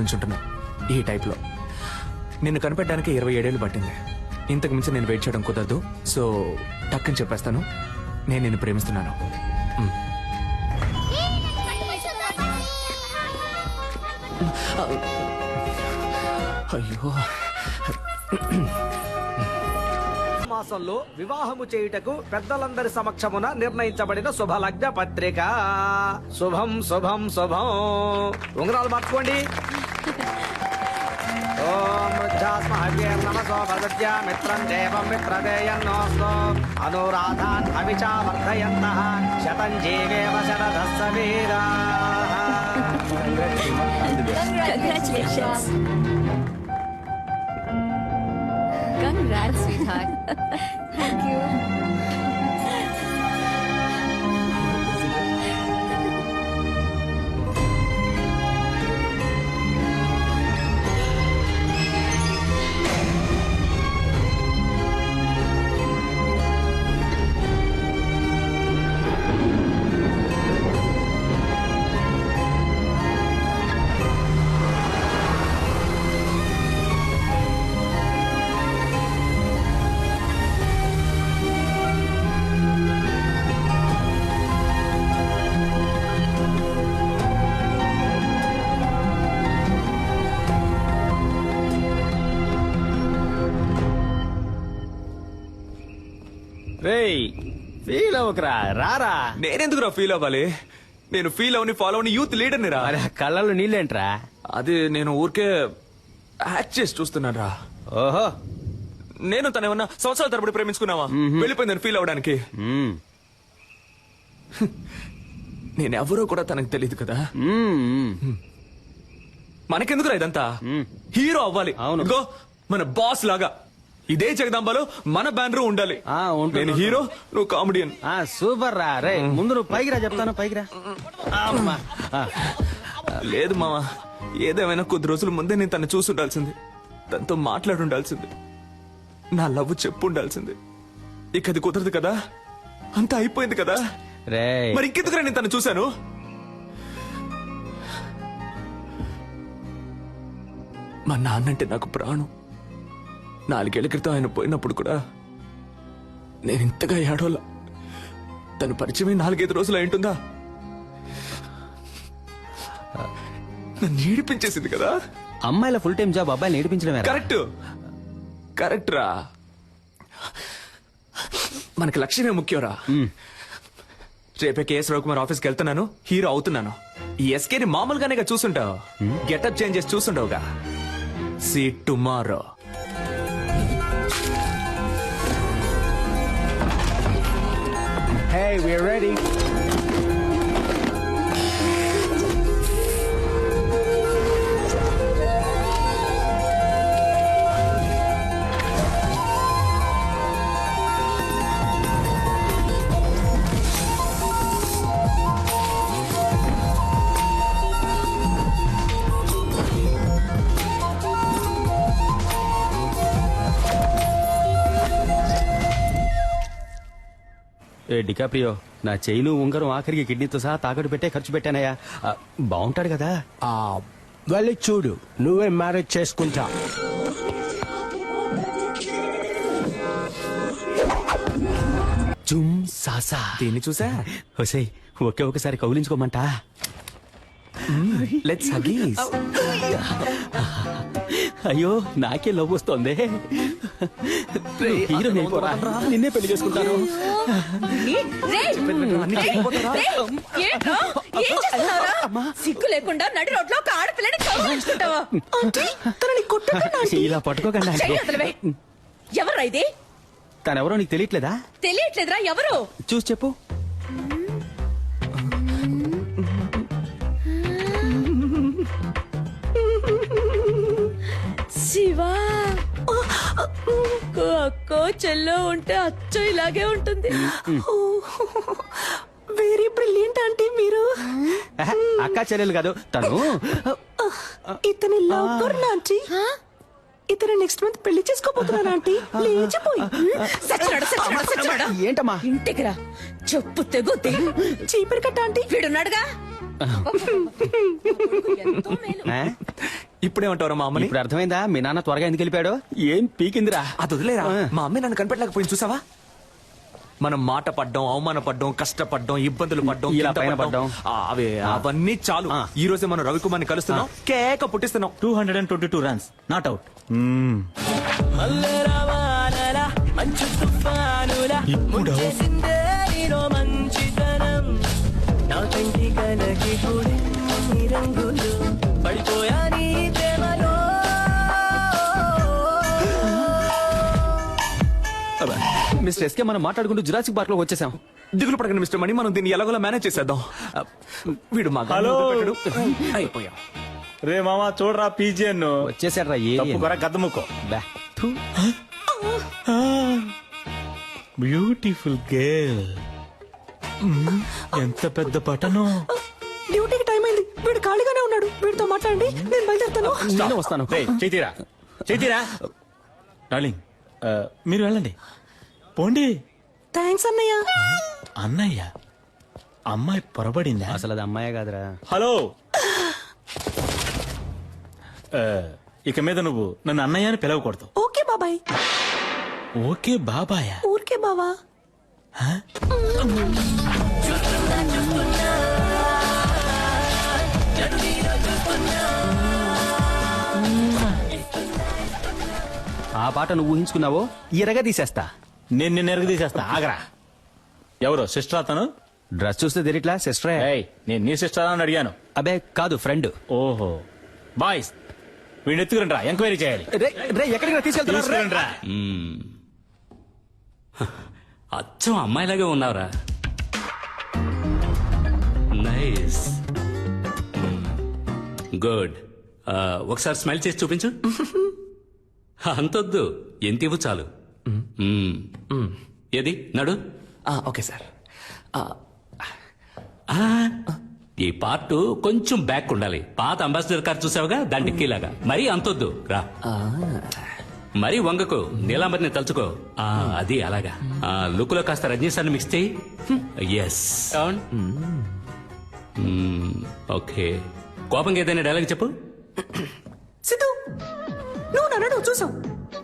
నుంచుంటున్నా ఈ టైప్లో. నిన్ను కనిపెట్టడానికి 27 ఏళ్ళు పట్టింది. ఇంతకు మించి నేను వెయిట్ చేయడం కుదరదు. సో టక్కని చెప్పేస్తాను, నేను నిన్ను ప్రేమిస్తున్నాను. అయ్యో, మాసంలో వివాహము చేయుటకు పెద్దలందరి సమక్షమున నిర్ణయించబడిన శుభలగ్న పత్రిక. శుభం శుభం శుభం. ఉంగరాలు మార్చుకోండి. ఓం వృద్ధాస్మహవ్యేర్నమసో భగవత్యా మిత్రం దేవం మిత్రదేయన్నోస్తో అనురాధాన్ అవిచా వర్ధయంతః శతం జీవేవ శరదస్స వీరాః. Congratulations. Congrats, sweetheart. Thank you. రేయ్, ఫీల్ అవ్వకరా, రారా. నేనెందుకురా ఫీల్ అవ్వాలి? నేను ఫీల్ అవని ఫాలో అవని యూత్ లీడర్ని రా. మరి ఆ కళ్ళల్లో నీళ్ళేంట్రా? అది నేను ఊరికే యాక్ట్ చేసి చూస్తున్నాను రా. ఓహో, నేను తనేమన్నా సంవత్సరాల తరబడి ప్రేమించుకున్నావా? వెళ్ళిపోయిందని ఫీల్ అవడానికి. నేనెవరో కూడా తనకు తెలియదు కదా. మనకెందుకురా ఇదంతా? హీరో అవ్వాలి. అవును. ఇదిగో మన బాస్ లాగా ఇదే జగదాంబలో మన బ్యానర్ ఉండాలి. నేను హీరో, నువ్వు కామెడియన్. సూపర్ రా. రే, ముందు నువ్వు పైకి రా, చెప్తాను. పైకి రా. లేదు మామ, ఏదేమైనా కొద్ది రోజుల ముందే నేను తను చూసి ఉండాల్సింది, తనతో మాట్లాడి ఉండాల్సింది, నా లవ్ చెప్పు ఉండాల్సింది. ఇక అది కుదరదు కదా, అంతా అయిపోయింది కదా. రే, మరి ఇంకెందుకురా నేను తను చూశాను? మా నాన్నంటే నాకు ప్రాణం. 4 ఏళ్ల క్రితం ఆయన పోయినప్పుడు కూడా నేను ఇంతగా ఏడోలా. తను పరిచయమే 4-5 రోజులు అయింటుందా? నన్ను ఏడిపించేసింది కదా. అమ్మాయిల ఫుల్ టైం జాబ్ అబ్బాయిని ఏడిపించడమే. కరెక్ట్, కరెక్ట్ రా. మనకి లక్ష్యమే ముఖ్యంరా. రేపే కేఎస్ రవికుమార్ ఆఫీస్కి వెళ్తున్నాను, హీరో అవుతున్నాను. ఈ ఎస్కేని మామూలుగానే చూసుంటావు, గెటప్ చేంజ్ చేసి చూసుంటావుగా. See tomorrow. Hey, we're ready. ఏ డికాప్రియో, నా చైను ఉంగరం ఆఖరికి కిడ్నీతో సహా తాకట్టు పెట్టే ఖర్చు పెట్టానయ్యా. బాగుంటాడు కదా. వెళ్ళి చూడు, నువ్వే మ్యారేజ్ చేసుకుంటా. జుమ్ సాసా. దీన్ని చూసా? ఒసేయ్, ఒకే ఒకసారి కౌలించుకోమంటా. Let's Huggies. అయ్యో, నాకే లవ్ వస్తోంది. హీరో నిన్నే పెళ్లి చేసుకుంటాను. సిగ్గు లేకుండా నడి రోడ్లో ఒక ఆడపిల్లని కౌగిలించుకుంటావా? ఇలా పట్టుకోకండి. ఎవరా ఇది? తనెవరో నీకు తెలియట్లేదా? తెలియట్లేదురా. ఎవరు? చూసి చెప్పు. శివా, అక్కో చెల్లో ఉంటే అచ్చో ఇలాగే ఉంటుంది. వెరీ బ్రిలియంట్ ఆంటీ మీరు. అక్క చెల్లెలు కాదు తను. ఇతని లవ్ కర్ణ ఆంటీ. ఇతను నెక్స్ట్ మంత్ పెళ్లి చేసుకోబోతున్నాను ఆంటీ. లేచిపోయి ఏంటమ్మా? ఇంటికి రా, చెప్పు తెగుద్ది. చీపిరి కట్ట ఆంటీ. వీడున్నాడుగా, ఆ? ఇప్పుడేమంటారు మా అమ్మని? ఇప్పుడు అర్థమైందా మీ నాన్న త్వరగా ఎందుకు వెళ్ళిపోయాడు? ఏం పీకిందిరా? అది వదిలేరా, ఆ. మా అమ్మే నన్ను కనిపెట్టలేకపోయింది చూసావా? మనం మాట పడ్డం, అవమాన పడ్డం, కష్టపడ్డం, ఇబ్బందులు పడ్డం, ఇలా కింద పైన పడ్డం. అవన్నీ చాలు. ఆ. ఈ రోజే మనం రవికుమార్ని కలుస్తున్నాం, కేక పుట్టిస్తున్నాం. 222 runs, not out. ఇప్పుడు మిస్టర్ ఎస్కే మనం మాట్లాడుకుంటూ జురాసిక్ పార్క్ లో వచ్చేసాం. దిగులు పడకండి మిస్టర్ మణి, మనం దీన్ని ఎలాగోలా మేనేజ్ చేసేద్దాం. వీడు మా హలో. అయిపోయాం. రే మామా చూడరా పీజియన్ వచ్చేసాడు రా. తప్పు కొర గద్దముక్కో. Beautiful girl. ఎంత పెద్ద పటను. డ్యూటీకి టైం అయింది, వీడు ఖాళీగానే ఉన్నాడు, వీడితో మాట్లాడండి, నేను బయలుదేరుతాను. నేను వస్తాను. చేతిరా చేతిరా డార్లింగ్, మీరు వెళ్ళండి పోండి. థ్యాంక్స్ అన్నయ్య. అన్నయ్య అమ్మాయి పొరబడిందా? అసలు అది అమ్మాయే కాదురా. హలో, ఇక మీద నువ్వు నన్ను అన్నయ్య అని పిలవకూడదు. ఓకే బాబాయ్. ఓకే బాబాయా? ఊరికే బావా. ఆ పాట నువ్వు ఊహించుకున్నావో ఇరగా తీసేస్తా. నేను నిన్ను ఎరగ తీసేస్తా. ఆగరా. ఎవరు సిస్టర్ అతను? డ్రెస్ చూస్తే తెలియట్లా సిస్టరే. ఏయ్, నేను నీ సిస్టర్ అని అడిగాను. అబే కాదు, ఫ్రెండ్. ఓహో, బాయ్స్ వీడిని ఎత్తుకురండి రా, ఎంక్వైరీ చేయాలి. ఎక్కడికి తీసుకెళ్తున్నారు? తీసుకురండి రా. అచ్చం అమ్మాయిలాగే ఉన్నావురా. Nice, good. ఒకసారి స్మైల్ చేసి చూపించు. అంతొద్దు, ఎంత ఇవ్వు చాలు. ఏది నడు. Okay sir. ఈ పార్ట్ కొంచెం బ్యాక్ ఉండాలి. పాత అంబాసిడర్ కార్ చూసావుగా, దాని డిక్కీలాగా. మరీ అంతొద్దు రా. మరీ వంగకు, నీలాంబరిని తలుచుకో. అది అలాగా. లుక్ లో కాస్త రజనీశాన్ని మిక్స్ చేయి. ఎస్. ఓకే, కోపంగా ఏదైనా డైలాగ్ చెప్పు. సిద్ధు, నువ్వు నన్ను చూసావు,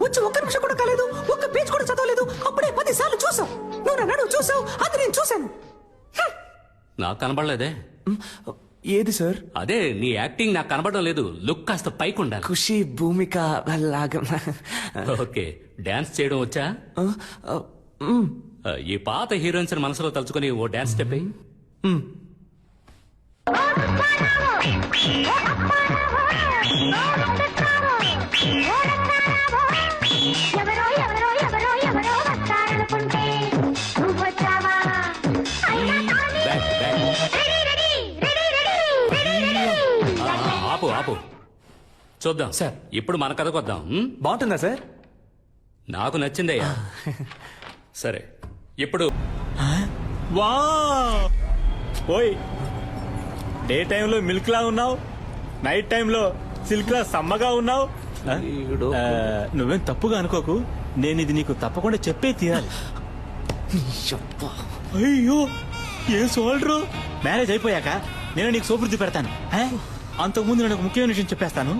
వచ్చి ఒక్క నిమిషం కూడా కాలేదు, ఒక్క పేజ్ కూడా చదవలేదు, అప్పుడే 10 సార్లు చూసావు. నువ్వు నన్ను చూసావు, అది నేను చూశాను. నాకు కనబడలేదే. ఏది సార్? అదే నీ యాక్టింగ్ నాకు కనబడడం లేదు. లుక్ కాస్త పైకి ఉండాలి. ఖుషి భూమిక లాగా. ఓకే, డాన్స్ చేయడం వచ్చా? ఈ పాత హీరోయిన్స్ మనసులో తలుచుకొని ఓ డాన్స్ స్టెప్ అయ్యి. ఆపు ఆపు, చూద్దాం సార్. ఇప్పుడు మన కథకు వద్దాం. బాగుంటుందా సార్? నాకు నచ్చిందయ్యా. సరే, ఇప్పుడు వా ఓయ్, డే టైంలో మిల్క్ లా ఉన్నావు, నైట్ టైంలో సిల్క్ లా సమ్మగా ఉన్నావు. నువ్వేం తప్పుగా అనుకోకు, నేను ఇది నీకు తప్పకుండా చెప్పే తీరాలి. అయ్యో, ఏ సోల్డరు. మ్యారేజ్ అయిపోయాక నేను నీకు సోపుర్ది పెడతాను. అంతకుముందు నేను ఒక ముఖ్యమైన విషయం చెప్పేస్తాను.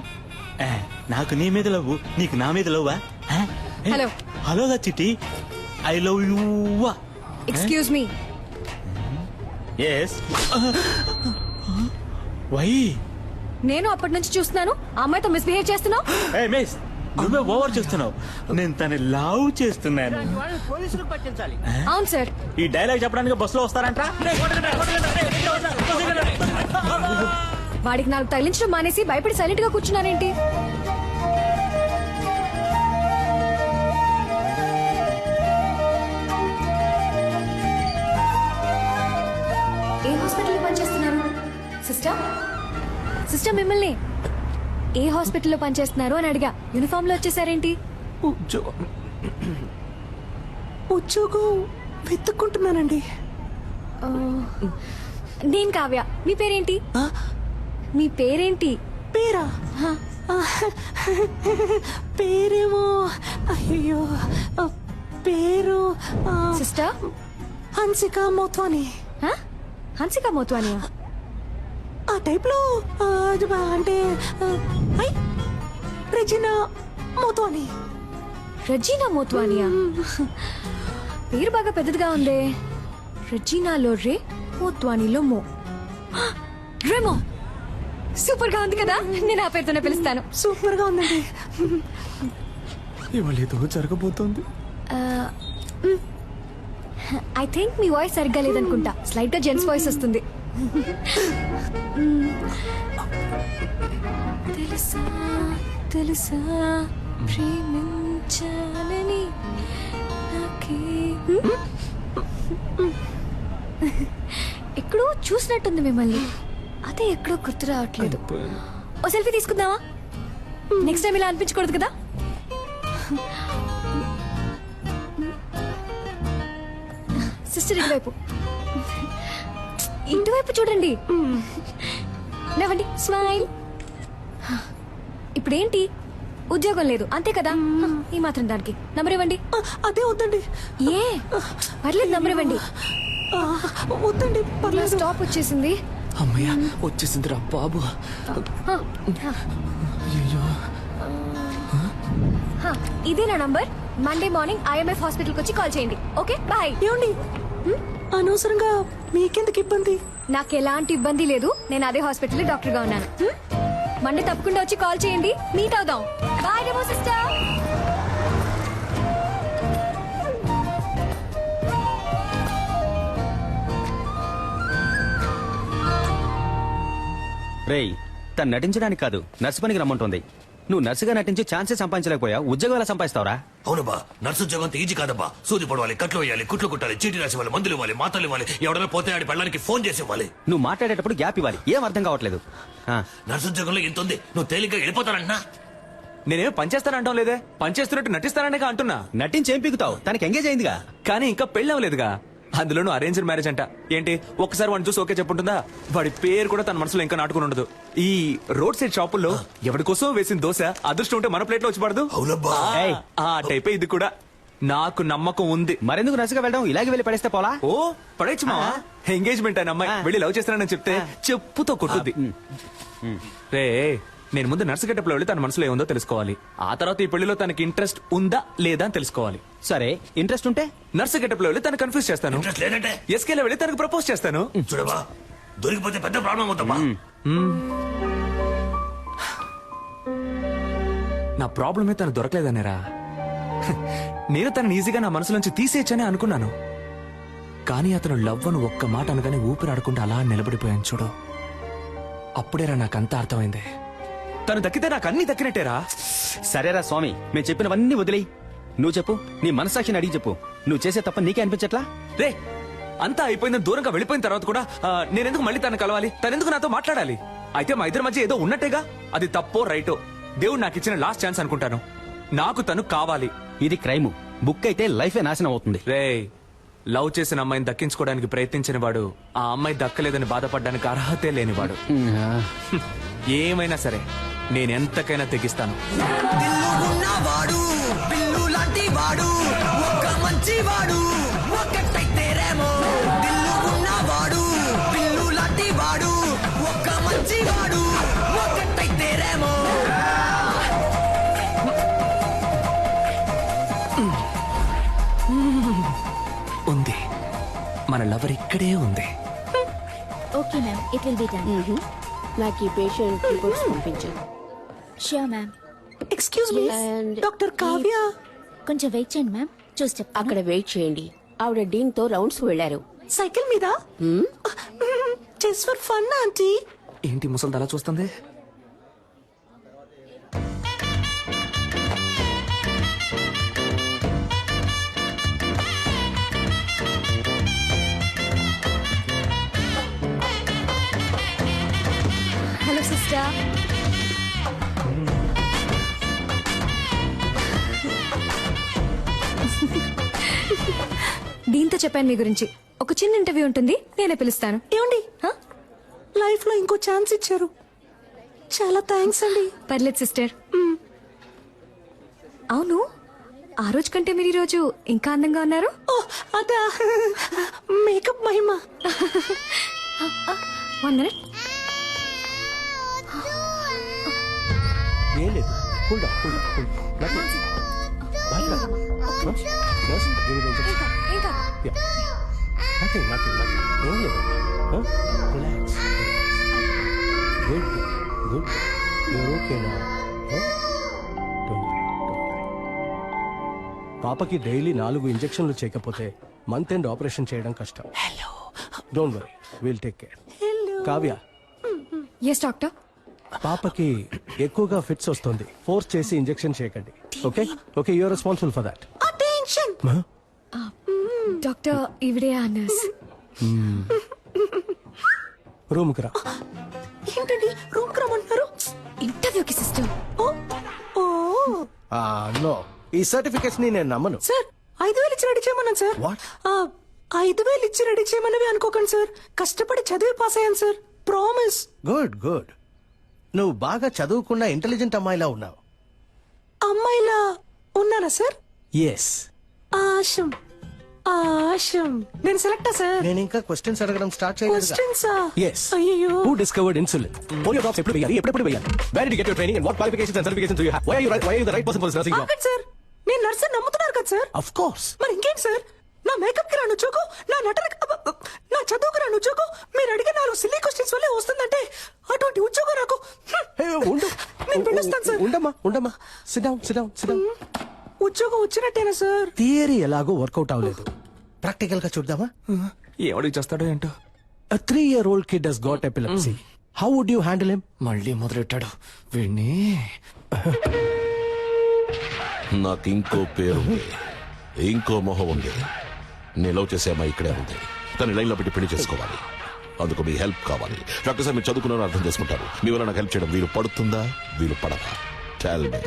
నాకు నీ మీద లవ్వు, నీకు నా మీద లవ్వా? హలో. హలోగా Chitti, I love you. Excuse me. Yes. Why? నేను అప్పటి నుంచి చూస్తున్నాను, ఆ అమ్మాయితో మిస్బిహేవ్ చేస్తున్నావు. ఏ మిస్, నువ్వే ఓవర్ చేస్తున్నావు. నేను తన లవ్ చేస్తున్నాను. అవును సార్. ఈ డైలాగ్ చెప్పడానికి బస్సులో వస్తారంట. వాడికి నాకు తగిలించడం మానేసి భయపడి సైలెంట్ గా కూర్చున్నారేంటి? ఏ హాస్పిటల్లో పనిచేస్తున్నారు సిస్టర్? సిస్టర్, మిమ్మల్ని ఏ హాస్పిటల్లో పనిచేస్తున్నారు అని అడిగా. యూనిఫామ్ లో వచ్చేసారేంటి? ఉద్యోగం వెతుక్కుంటున్నానండి. నేను కావ్య. మీ పేరేంటి? మీ పేరేంటి? పేరా? పేరేమో, అయ్యో పేరు సిస్టర్ హన్సిక మోత్వాని. హన్సిక మోత్వానియా? ఆ టైప్ లో అంటే ఐ రెజినా మోతోని. రజీనా మోత్వానియా పేరు బాగా పెద్దదిగా ఉందే. రజీనాలో రే, మోత్వానీలో మో. రేమో సూపర్ గా ఉంది కదా, నేను ఆ పేరుతోనే పిలుస్తాను. సూపర్ గా ఉందండి. ఇవాళ ఏదో జరగబోతోంది. ఐ థింక్ మీ వాయిస్ సరిగ్గా లేదనుకుంటా, స్లైట్ గా జెంట్స్ వాయిస్ వస్తుంది. తెలుసా తెలుసా ప్రేమించాలని నాకే. ఎక్కడో చూసినట్టుంది మిమ్మల్ని, అదే ఎక్కడో గుర్తు రావట్లేదు. ఓ సెల్ఫీ తీసుకుందామా? నెక్స్ట్ టైం ఇలా అనిపించకూడదు కదా. సిస్టర్ ఇటువైపు, ఇటువైపు చూడండి. నవ్వండి, స్మైల్. ఇప్పుడేంటి, ఉద్యోగం లేదు అంతే కదా, ఈ మాత్రం దానికి నంబర్ ఇవ్వండి. అదే వద్దండి. ఏ పర్లేదు, నంబర్ ఇవ్వండి. వద్దండి పర్లేదు. స్టాప్ వచ్చేసింది. అమ్మయ్య వచ్చేసిందిరా బాబు. ఇదే నా నంబర్. మండే మార్నింగ్ IMF హాస్పిటల్కి వచ్చి కాల్ చేయండి. Okay bye. ఏమండి అనవసరంగా మీకెందుకు ఇబ్బంది? నాకు ఎలాంటి ఇబ్బంది లేదు, నేను అదే హాస్పిటల్ డాక్టర్ గా ఉన్నాను. మండే తప్పకుండా వచ్చి కాల్ చేయండి, మీట్ అవుదాం. Bye demo sister. రేయ్, తను నటించడానికి కాదు, నర్సు పనికి రమ్మంటుంది. నువ్వు నర్సుగా నటించి ఛాన్సే సంపాదించలేకపోయా, ఉద్యోగం ఎలా సంపాదిస్తావురా? అవునబ్బా, నర్సు ఉద్యోగం అంత ఈజీ కాదబ్బా. సూది పడవాలి, కట్లు వేయాలి, కుట్లు కుట్టాలి, చీటీ రాసి ఇవ్వాలి, మందులు ఇవ్వాలి, మాతలు ఇవ్వాలి, ఎవడైనా పోతే ఆడి పెళ్ళడానికి ఫోన్ చేసి ఇవ్వాలి. నువ్వు మాట్లాడేటప్పుడు గ్యాప్ ఇవ్వాలి, ఏం అర్థం కావట్లేదు. నర్సు ఉద్యోగంలో ఇంత ఉంది, నువ్వు తేలిగ్గా వెళ్ళిపోతానంటున్నా. నేనేం పనిచేస్తానంటాం లేదే, పనిచేస్తున్నట్టు నటిస్తాననే అంటున్నా. నటించి ఏం పీకుతావు? తనకి ఎంగేజ్ అయిందిగా. కానీ ఇంకా పెళ్ళి అవ్వలేదుగా, అందులోనూ అరేంజ్డ్ మ్యారేజ్ అంట. ఏంటి ఒక్కసారి వాడిని చూసి ఓకే చెప్పుంటుందా? వాడి పేరు కూడా తన మనసులో ఇంకా నాటుకుని ఉండదు. ఈ రోడ్ సైడ్ షాపుల్లో ఎవరి కోసం వేసిన దోశ అదృష్టం ఉంటే మన ప్లేట్ లో వచ్చి పడదు. అవునబ్బా. ఏయ్. ఆ టైపే ఇది కూడా. నాకు నమ్మకం ఉంది. మరెందుకు నర్సుగా వెళ్ళడం, ఇలాగే వెళ్ళి పడేస్తే పోలా? ఓ పడేచ్చు మా ఎంగేజ్మెంట్ అయిన అమ్మాయి వెళ్ళి లవ్ చేస్తానని చెప్తే చెప్పుతో కొట్టుద్ది. రే, నేను ముందు నర్సు గెటప్ లో వెళ్ళి తన మనసులో ఏముందో తెలుసుకోవాలి. ఆ తర్వాత ఈ పెళ్లిలో తనకి ఇంట్రెస్ట్ ఉందా లేదా అని తెలుసుకోవాలి. సరే, ఇంట్రెస్ట్ ఉంటే నర్సు గెటప్ లో వెళ్ళి తను కన్ఫ్యూజ్ చేస్తాను. ఇంట్రెస్ట్ లేదంటే ఎస్కేలో వెళ్ళి తనకు ప్రపోజ్ చేస్తాను. చూడబ్బా, దొరికిపోతే పెద్ద ప్రాబ్లం అవుతాబ్బా. నా ప్రాబ్లమే తను దొరకలేదనేరా. నేను తనని ఈజీగా నా మనసులోంచి తీసేయచ్చని అనుకున్నాను. కానీ అతను లవ్ అని ఒక్క మాట అనగానే ఊపిరాడకుండా అలా నిలబడిపోయాను చూడు. అప్పుడేరా నాకంతా అర్థమైంది. తను దక్కితే నాకు అన్ని దక్కినట్టేరా. సరేరా స్వామి, మేము చెప్పినవన్నీ వదిలేయి. నువ్వు చెప్పు, నీ మనసాక్షిని అడిగి చెప్పు. నువ్వు చేసే తప్ప నీకే అనిపించట్లా? రే, అంతా అయిపోయిందని దూరంగా వెళ్ళిపోయిన తర్వాత కూడా నేనెందుకు మళ్ళీ తను కలవాలి? తనెందుకు నాతో మాట్లాడాలి? అయితే మా ఇద్దరి మధ్య ఏదో ఉన్నట్టేగా. అది తప్పో రైటో దేవుడు నాకు ఇచ్చిన లాస్ట్ ఛాన్స్ అనుకుంటాను. నాకు తను కావాలి. ఇది క్రైమ్. బుక్ అయితే లైఫే నాశనం అవుతుంది. రే, లవ్ చేసిన అమ్మాయిని దక్కించుకోవడానికి ప్రయత్నించిన వాడు ఆ అమ్మాయి దక్కలేదని బాధపడడానికి అర్హతే లేనివాడు. ఏమైనా సరే నేనెంతకైనా తెగిస్తాను. ఉంది, మన లవర్ ఇక్కడే ఉంది. Okay ma'am, it will be done. నాకు ఈ పేషెంట్ రిపోర్ట్స్ పంపించాను. Sure ma'am. Excuse me, And doctor Kavya. కొంచెం వెయిట్ చేయండి మ్యామ్, చూసి చెప్తాను. అక్కడ వెయిట్ చేయండి. ఆవిడ డీన్ తో రౌండ్స్ వెళ్లారు. సైకిల్ మీద జస్ట్ ఫర్ ఫన్ ఆంటీ. ఏంటి ముసలి అలా చూస్తుంది? Hello sister. దీంతో చెప్పాను మీ గురించి. ఒక చిన్న ఇంటర్వ్యూ ఉంటుంది, నేనే పిలుస్తాను. ఏమండి, లైఫ్ లో ఇంకో ఛాన్స్ ఇచ్చారు, చాలా థ్యాంక్స్ అండి. పర్లేదు సిస్టర్. అవును, ఆ రోజు కంటే మీరు ఈ రోజు ఇంకా అందంగా ఉన్నారు. ఓ అదా, మేకప్ మహిమ. 1 minute. ఏం లేదు కూల్ డౌన్ ఇంకా ఏం లేదు రిలాక్స్ గుడ్ గుడ్ యూర్ ఓకేనా పాపకి డైలీ 4 ఇంజెక్షన్లు చేయకపోతే మంత్ ఎండ్ ఆపరేషన్ చేయడం కష్టం. Don't worry, will take care. Kavya, yes doctor. పాపకి ఎక్కువగా ఫిట్స్ వస్తుంది, ఫోర్స్ చేసి ఇంజెక్షన్ చేయకండి. Okay okay, you're responsible for that. Attention. Doctor ఇవిడే ఆ నర్స్. రూమ్కి రా. ఏంటండి రూమ్ కి రమ్మంటున్నారు? ఇంటర్వ్యూకి సిస్టర్. ఓ నో, ఈ సర్టిఫికెట్స్ ని నేను నమ్మను. సార్ 5,000 ఇచ్చి రెడీ చేయమన్నాను సార్. What? 5,000 ఇచ్చి రెడీ చేయమన్నవి అనుకోకండి సార్. కష్టపడి చదివి పాస్ అయ్యాను సార్, ప్రామిస్. Good good. నువ్వు బాగా చదువుకున్న ఇంటెలిజెంట్ అమ్మాయిలా ఉన్నావు. అమ్మాయిలా ఉన్నానా సార్? ఎస్. ఆశం ఆశం. నేను సెలెక్టా సార్? నేను ఇంకా క్వశ్చన్స్ అడగడం స్టార్ట్ చేయలేదు. క్వశ్చన్సా? ఎస్. అయ్యో. Who discovered insulin? Polio drops ఎప్పుడు వేయాలి, ఎప్పుడు వేయాలి? Where did you get your training and what qualifications and certifications do you have? Why are you the right person for this nursing job? ఆగండి sir, నేను nurse నమ్ముతున్నారు కదా sir. Of course. మరి ఇంకేంటి సార్? నా మేకప్ కి రాను ఉద్యోగం, నా నా చదువుకు రాను ఉద్యోగం, మీరు అడిగే 4 సిల్లీ క్వశ్చన్స్ వల్లే వస్తుందంటే అటువంటి ఉద్యోగం నాకు. Hey, ఉండు. నేను పిలుస్తాను సార్. ఉండమ్మా. Sit down. ఉద్యోగం వచ్చినట్టేనా సార్? థియరీ ఎలాగో వర్కౌట్ అవ్వలేదు. ప్రాక్టికల్ గా చూద్దామా? ఏమడికి చేస్తాడో ఏంటో. A 3-year-old kid has got epilepsy. How would you handle him? మళ్ళీ మొదలెట్టాడు వీడిని. నాకు ఇంకో పేరు ఉంది, ఇంకో మొహం ఉంది. నేను లవ్ చేసే అమ్మాయి ఇక్కడే ఉంది. తను లైన్లో పెట్టి పెళ్లి చేసుకోవాలి. అందుకు మీ హెల్ప్ కావాలి. డాక్టర్ సార్, మీరు చదువుకున్నారని అర్థం చేసుకుంటారు. మీ వల్ల నాకు హెల్ప్ చేయడం వీలు పడుతుందా, వీలు పడదా? Tell me.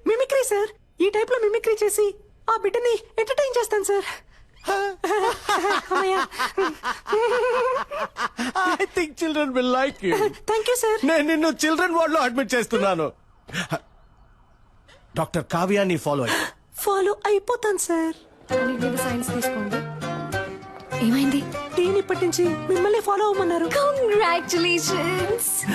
Mimicry sir. ఈ టైప్ లో మిమిక్రీ చేసి ఆ బిడ్డని ఎంటర్టైన్ చేస్తాను sir. I think children will like you. Thank you sir. నేను నిన్ను చిల్డ్రన్ వార్డ్ లో అడ్మిట్ చేస్తున్నాను. డాక్టర్ కావ్యాని ఫాలో అయ్యి. ఫాలో అయిపోతాను సార్. సైన్స్ తీసుకోండి. ఏమైంది? టీని ఇప్పటి నుంచి మిమ్మల్ని ఫాలో అవ్వమన్నారు. కంగ్రాచులేషన్స్.